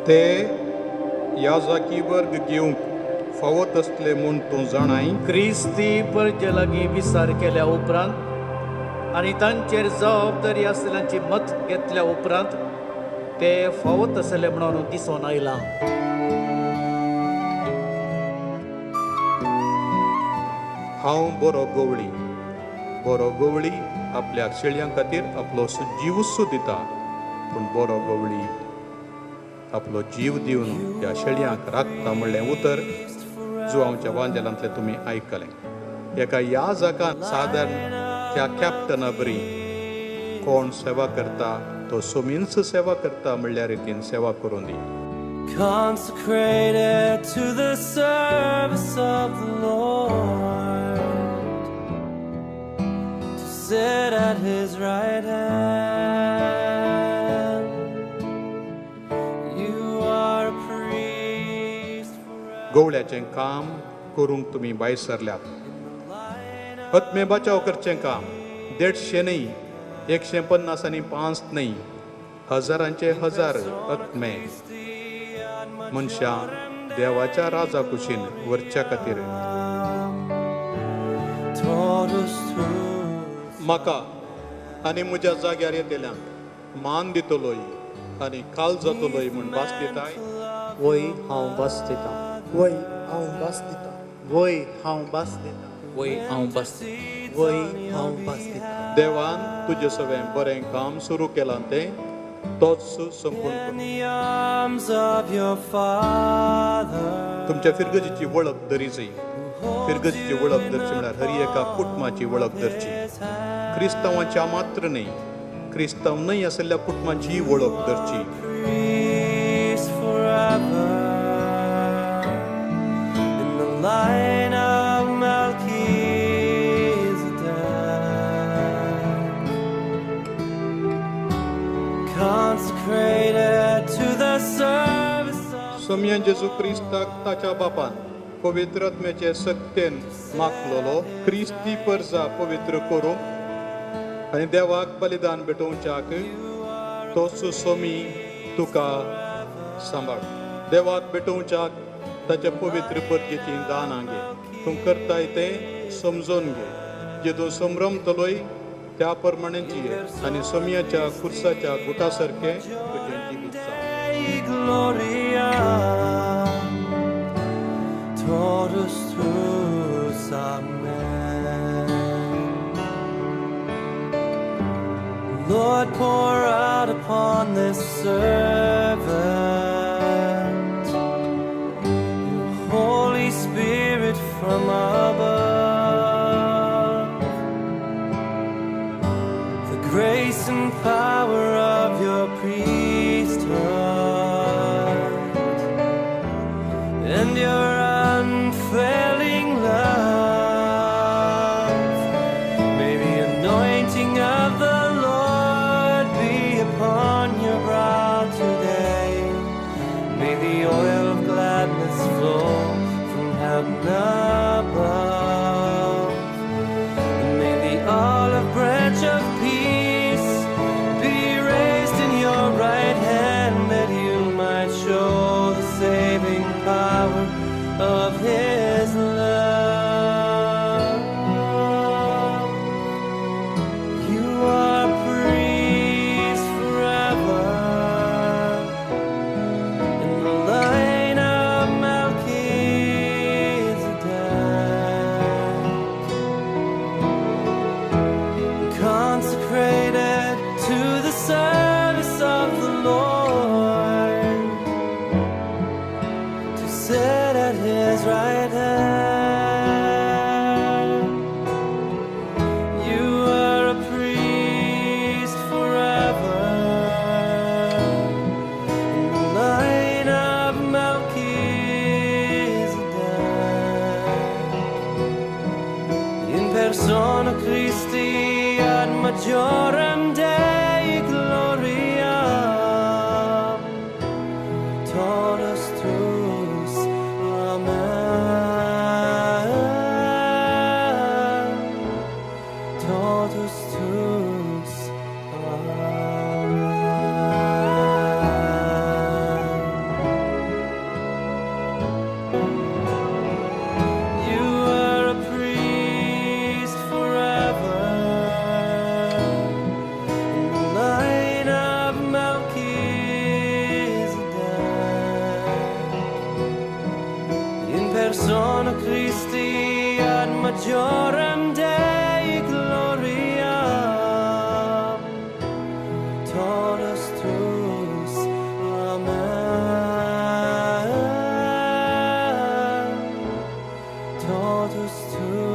ते ह्या जागी वर्ग घेवंक फावत असले म्हूण तूं जाणाय. क्रिस्ती परजे लागीं विचार केल्या उपरांत आनी तांचेर जबाबदारी आसलेल्यांची मत घेतल्या उपरांत ते फावत आसले म्हणून दिसून आयलां. हांव बरो गवळी आपल्या शेळयां खातीर आपलो जीवूच दिता, पूण बरो गवळी आपलो जीव दिवन त्या शेळयांक राखता म्हणलें उतर जो आमच्या वांजेलांतले तुमी आयकलें. एका ह्या जागान सादारण त्या कॅप्टना बरी कोण सेवा करता तो सोमीनच सेवा करता म्हणल्या रितीन सेवा करून दी. Consecrated to the service of the Lord, to sit at His right hand. You are a priest forever. गवळ्याचें काम करूंक तुमी भायर सरल्यात. आत्मे बचाव करचें काम 150 न्ही, 150 आनी 5 न्ही, हजारांचे हजार आत्मे मनशां देवाच्या राजा कुशीन व्हरच्या खातीर. म्हाका आनी म्हज्या जाग्यार येतेल्यांक मान दितलोय आनी काल जातलोय म्हूण भास दिताय. वय हांव भास दितां. वय हांव भास दितां. वय हांव भास दितां. वय हांव भास दितां. वय हांव भास दितां. देवान तुजें सगळें बरें काम सुरू केलां तें तोच संपूर्ण कर. तुमच्या फिरगजीची वळख धरीची. फिरगजीची वळख धरची म्हळ्यार हर एका कुटुंबाची वळख धरची. क्रिस्तांवाच्या मात्र न्ही, क्रिस्तांव न्हय आसलेल्या कुटुंबाची वळख धरची. सोम्या जेजू क्रिस्ताक ताच्या बापान पवित्र आत्म्याचे सक्तेन मागलोलो क्रिस्ती परजा पवित्र करूंक आनी देवाक बलिदान भेटोवच्याक तोच सोमी तुका सांबाळ. देवाक भेटोवच्याक ताच्या पवित्र परजेची दानां घे. तूं करताय तें समजून घे. जेदो संभ्रमतलोय त्या प्रमाणेची आनी सोम्याच्या खुर्साच्या गुटा सारकें तुजें जिवीत जावं. Gloria, totus tuus, amen. Lord, pour out upon this servant your Holy Spirit from above, the grace and power of your priesthood and your unfailing love. May the anointing of the Lord be upon your brow today. May the oil of gladness flow from heaven above. And may the olive branch of peace be raised in your right hand, that you might show the saving power of His love. You are priest forever in the line of Melchizedek, consecrated to the service of the Lord, to sit at His right hand. You are a priest forever in the line of Melchizedek, in persona Christi ad majorem Dei gloria, totus tuus, amen. Totus tuus, amen. persona Christi ad majorem Dei gloria. Totus tuus, amen. Totus tuus.